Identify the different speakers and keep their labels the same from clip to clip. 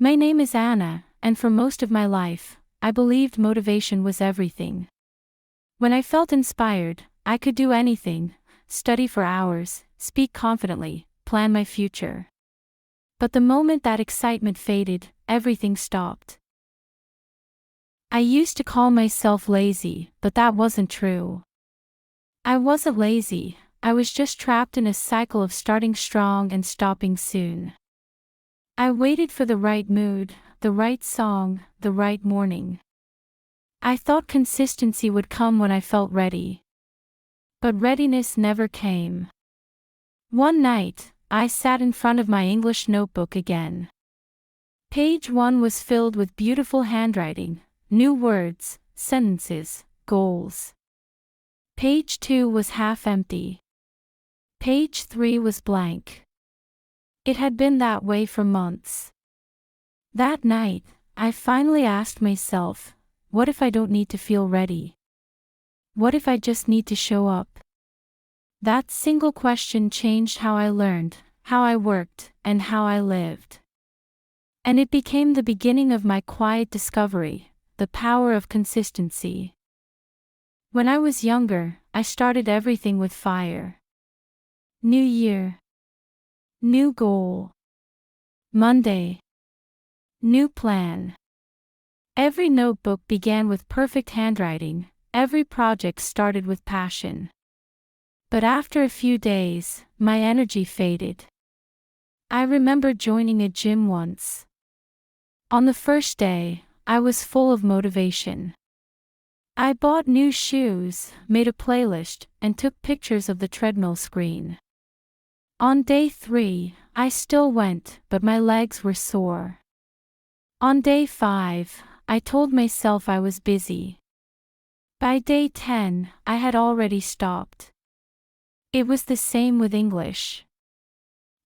Speaker 1: My name is Anna, and for most of my life, I believed motivation was everything. When I felt inspired, I could do anything: study for hours, speak confidently, plan my future. But the moment that excitement faded, everything stopped. I used to call myself lazy, but that wasn't true. I wasn't lazy, I was just trapped in a cycle of starting strong and stopping soon. I waited for the right mood, the right song, the right morning. I thought consistency would come when I felt ready. But readiness never came. One night, I sat in front of my English notebook again. Page 1 was filled with beautiful handwriting, new words, sentences, goals. Page 2 was half empty. Page 3 was blank. It had been that way for months. That night, I finally asked myself, what if I don't need to feel ready? What if I just need to show up? That single question changed how I learned, how I worked, and how I lived. And it became the beginning of my quiet discovery: the power of consistency. When I was younger, I started everything with fire. New year. New goal. Monday. New plan. Every notebook began with perfect handwriting, every project started with passion. But after a few days, my energy faded. I remember joining a gym once. On the first day, I was full of motivation. I bought new shoes, made a playlist, and took pictures of the treadmill screen. On day 3, I still went, but my legs were sore. On day 5, I told myself I was busy. By day 10, I had already stopped. It was the same with English.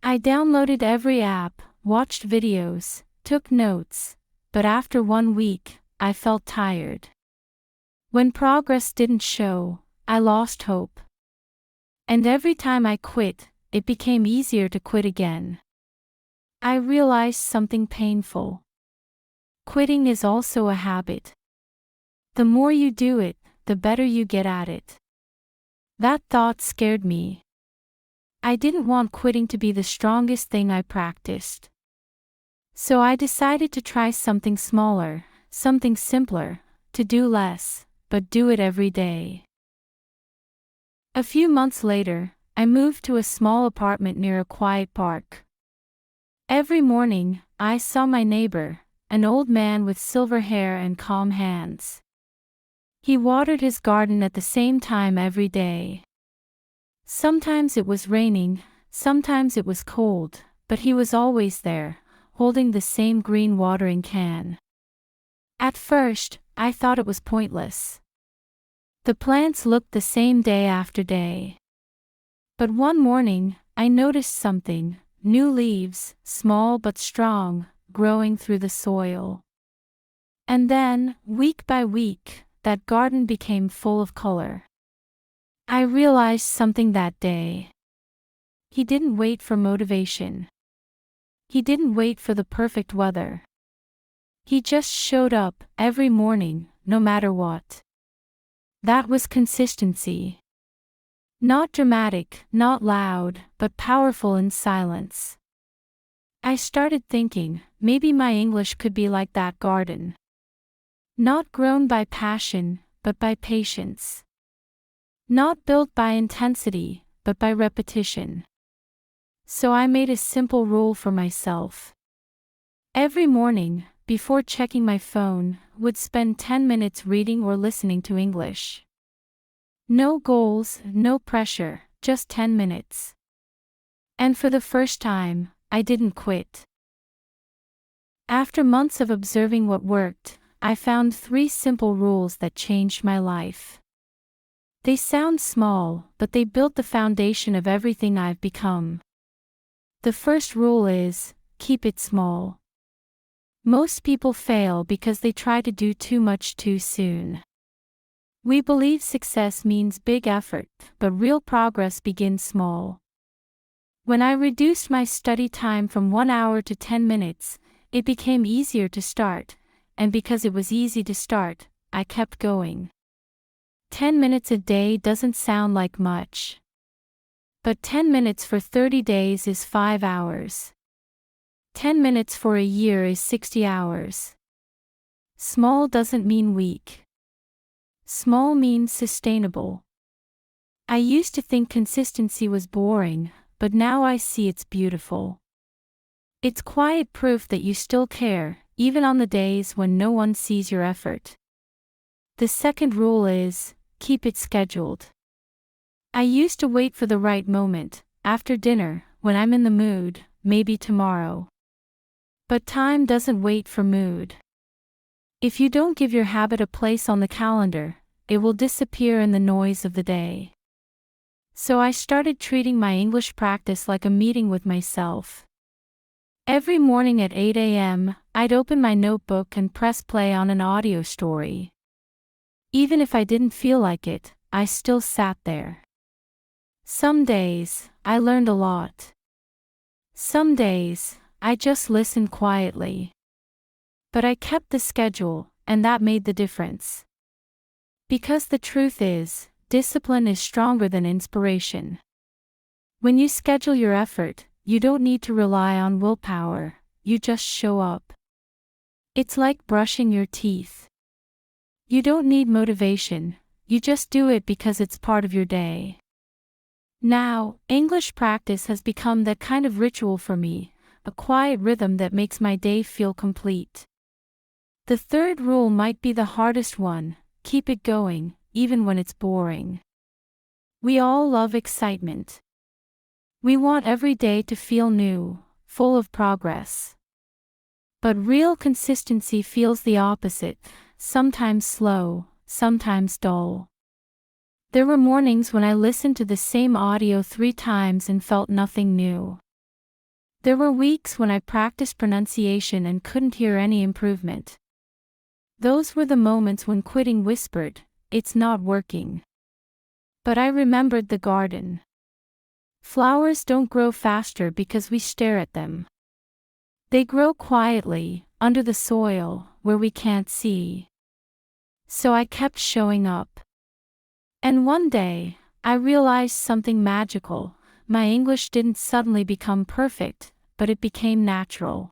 Speaker 1: I downloaded every app, watched videos, took notes, but after 1 week, I felt tired. When progress didn't show, I lost hope. And every time I quit, it became easier to quit again. I realized something painful. Quitting is also a habit. The more you do it, the better you get at it. That thought scared me. I didn't want quitting to be the strongest thing I practiced. So I decided to try something smaller, something simpler, to do less, but do it every day. A few months later, I moved to a small apartment near a quiet park. Every morning, I saw my neighbor, an old man with silver hair and calm hands. He watered his garden at the same time every day. Sometimes it was raining, sometimes it was cold, but he was always there, holding the same green watering can. At first, I thought it was pointless. The plants looked the same day after day. But one morning, I noticed something: new leaves, small but strong, growing through the soil. And then, week by week, that garden became full of color. I realized something that day. He didn't wait for motivation. He didn't wait for the perfect weather. He just showed up every morning, no matter what. That was consistency. Not dramatic, not loud, but powerful in silence. I started thinking, maybe my English could be like that garden. Not grown by passion, but by patience. Not built by intensity, but by repetition. So I made a simple rule for myself. Every morning, before checking my phone, would spend 10 minutes reading or listening to English. No goals, no pressure, just 10 minutes. And for the first time, I didn't quit. After months of observing what worked, I found 3 simple rules that changed my life. They sound small, but they built the foundation of everything I've become. The first rule is, keep it small. Most people fail because they try to do too much too soon. We believe success means big effort, but real progress begins small. When I reduced my study time from 1 hour to 10 minutes, It became easier to start, and because it was easy to start, I kept going. 10 minutes a day doesn't sound like much. But 10 minutes for 30 days is 5 hours. 10 minutes for a year is 60 hours. Small doesn't mean weak. Small means sustainable. I used to think consistency was boring, but now I see it's beautiful. It's quiet proof that you still care, even on the days when no one sees your effort. The second rule is, keep it scheduled. I used to wait for the right moment, after dinner, when I'm in the mood, maybe tomorrow. But time doesn't wait for mood. If you don't give your habit a place on the calendar, it will disappear in the noise of the day. So I started treating my English practice like a meeting with myself. Every morning at 8 a.m., I'd open my notebook and press play on an audio story. Even if I didn't feel like it, I still sat there. Some days, I learned a lot. Some days, I just listened quietly. But I kept the schedule, and that made the difference. Because the truth is, discipline is stronger than inspiration. When you schedule your effort, you don't need to rely on willpower, you just show up. It's like brushing your teeth. You don't need motivation, you just do it because it's part of your day. Now, English practice has become that kind of ritual for me, a quiet rhythm that makes my day feel complete. The third rule might be the hardest one: keep it going, even when it's boring. We all love excitement. We want every day to feel new, full of progress. But real consistency feels the opposite, sometimes slow, sometimes dull. There were mornings when I listened to the same audio 3 times and felt nothing new. There were weeks when I practiced pronunciation and couldn't hear any improvement. Those were the moments when quitting whispered, "It's not working." But I remembered the garden. Flowers don't grow faster because we stare at them. They grow quietly, under the soil, where we can't see. So I kept showing up. And one day, I realized something magical. My English didn't suddenly become perfect, but it became natural.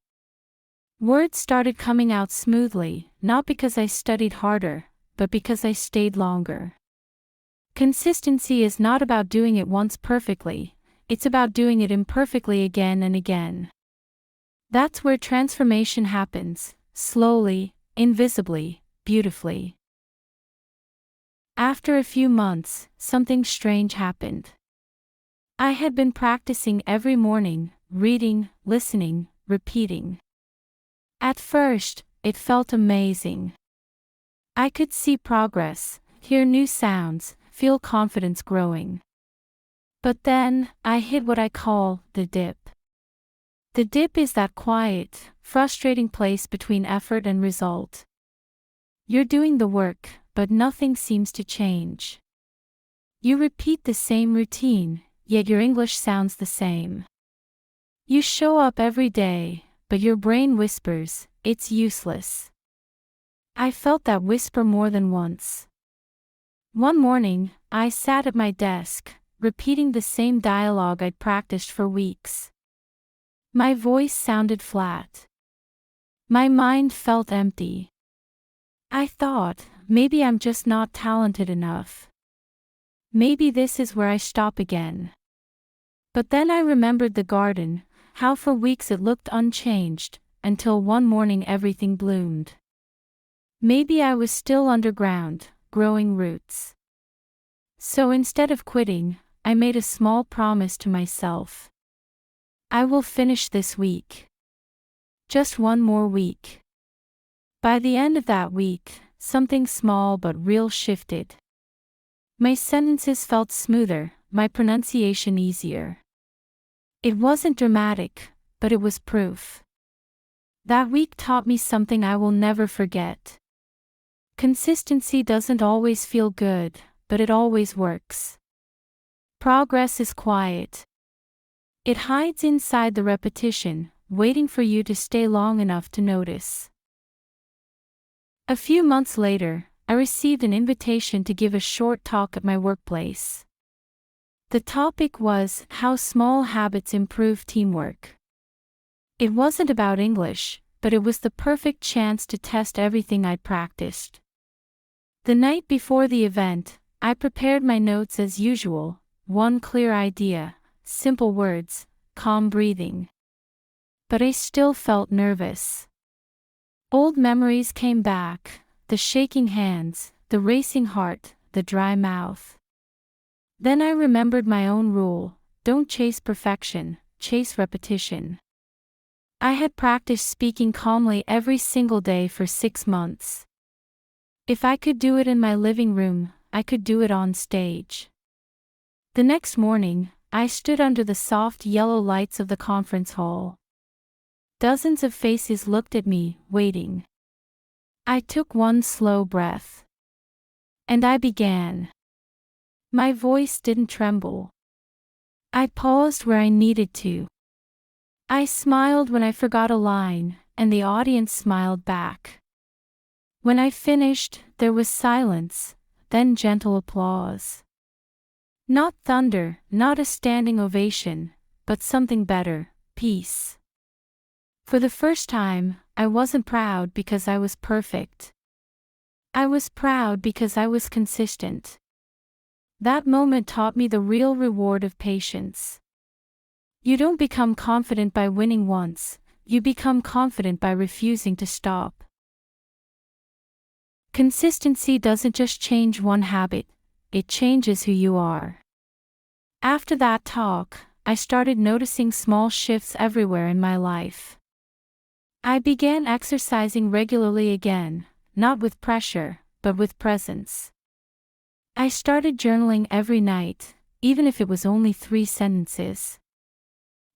Speaker 1: Words started coming out smoothly, not because I studied harder, but because I stayed longer. Consistency is not about doing it once perfectly, it's about doing it imperfectly again and again. That's where transformation happens, slowly, invisibly, beautifully. After a few months, something strange happened. I had been practicing every morning, reading, listening, repeating. At first, it felt amazing. I could see progress, hear new sounds, feel confidence growing. But then, I hit what I call the dip. The dip is that quiet, frustrating place between effort and result. You're doing the work, but nothing seems to change. You repeat the same routine, yet your English sounds the same. You show up every day, but your brain whispers, "It's useless." I felt that whisper more than once. One morning, I sat at my desk, repeating the same dialogue I'd practiced for weeks. My voice sounded flat. My mind felt empty. I thought, maybe I'm just not talented enough. Maybe this is where I stop again. But then I remembered the garden, how for weeks it looked unchanged, until one morning everything bloomed. Maybe I was still underground, growing roots. So instead of quitting, I made a small promise to myself. I will finish this week. Just one more week. By the end of that week, something small but real shifted. My sentences felt smoother, my pronunciation easier. It wasn't dramatic, but it was proof. That week taught me something I will never forget. Consistency doesn't always feel good, but it always works. Progress is quiet. It hides inside the repetition, waiting for you to stay long enough to notice. A few months later, I received an invitation to give a short talk at my workplace. The topic was how small habits improve teamwork. It wasn't about English, but it was the perfect chance to test everything I'd practiced. The night before the event, I prepared my notes as usual: one clear idea, simple words, calm breathing. But I still felt nervous. Old memories came back: the shaking hands, the racing heart, the dry mouth. Then I remembered my own rule: don't chase perfection, chase repetition. I had practiced speaking calmly every single day for 6 months. If I could do it in my living room, I could do it on stage. The next morning, I stood under the soft yellow lights of the conference hall. Dozens of faces looked at me, waiting. I took one slow breath. And I began. My voice didn't tremble. I paused where I needed to. I smiled when I forgot a line, and the audience smiled back. When I finished, there was silence, then gentle applause. Not thunder, not a standing ovation, but something better: peace. For the first time, I wasn't proud because I was perfect. I was proud because I was consistent. That moment taught me the real reward of patience. You don't become confident by winning once, you become confident by refusing to stop. Consistency doesn't just change one habit, it changes who you are. After that talk, I started noticing small shifts everywhere in my life. I began exercising regularly again, not with pressure, but with presence. I started journaling every night, even if it was only 3 sentences.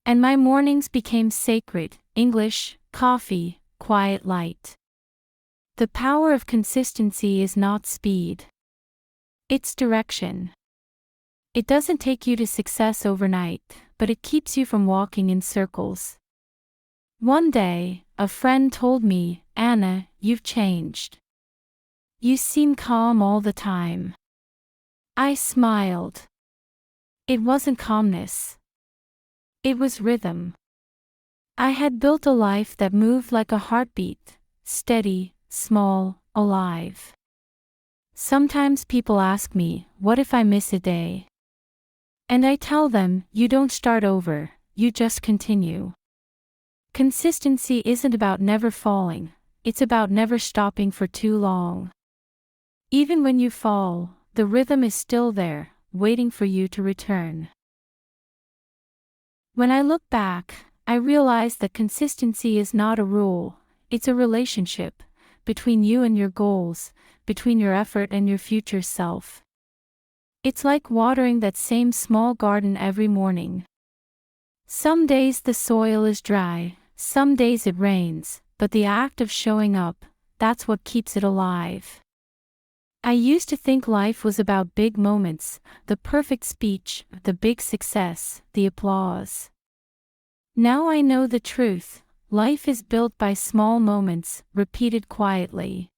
Speaker 1: And my mornings became sacred: English, coffee, quiet light. The power of consistency is not speed. It's direction. It doesn't take you to success overnight, but it keeps you from walking in circles. One day, a friend told me, "Anna, you've changed. You seem calm all the time." I smiled. It wasn't calmness. It was rhythm. I had built a life that moved like a heartbeat: steady, small, alive. Sometimes people ask me, what if I miss a day? And I tell them, you don't start over, you just continue. Consistency isn't about never falling, it's about never stopping for too long. Even when you fall, the rhythm is still there, waiting for you to return. When I look back, I realize that consistency is not a rule, it's a relationship between you and your goals, between your effort and your future self. It's like watering that same small garden every morning. Some days the soil is dry, some days it rains, but the act of showing up, that's what keeps it alive. I used to think life was about big moments: the perfect speech, the big success, the applause. Now I know the truth: life is built by small moments, repeated quietly.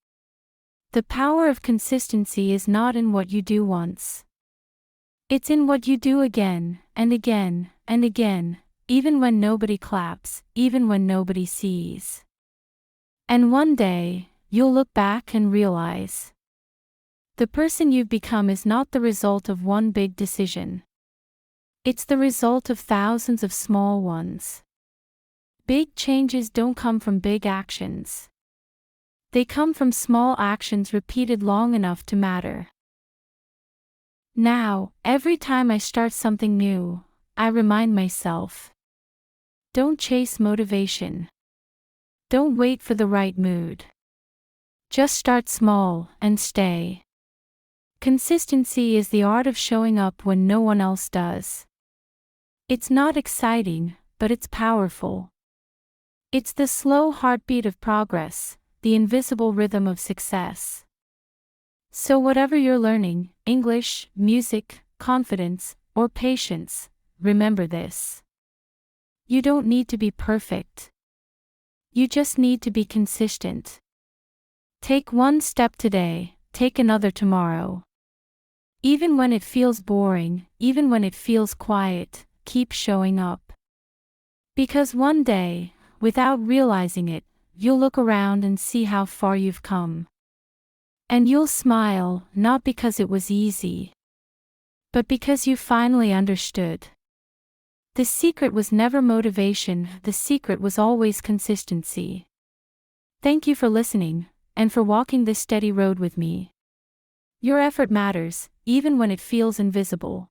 Speaker 1: The power of consistency is not in what you do once. It's in what you do again, and again, and again, even when nobody claps, even when nobody sees. And one day, you'll look back and realize the person you've become is not the result of one big decision. It's the result of thousands of small ones. Big changes don't come from big actions. They come from small actions repeated long enough to matter. Now, every time I start something new, I remind myself: don't chase motivation. Don't wait for the right mood. Just start small and stay. Consistency is the art of showing up when no one else does. It's not exciting, but it's powerful. It's the slow heartbeat of progress, the invisible rhythm of success. So whatever you're learning, English, music, confidence, or patience, remember this: You don't need to be perfect. You just need to be consistent. Take one step today, take another tomorrow. Even when it feels boring, even when it feels quiet, keep showing up. Because one day, without realizing it, you'll look around and see how far you've come. And you'll smile, not because it was easy, but because you finally understood. The secret was never motivation, the secret was always consistency. Thank you for listening, and for walking this steady road with me. Your effort matters, even when it feels invisible.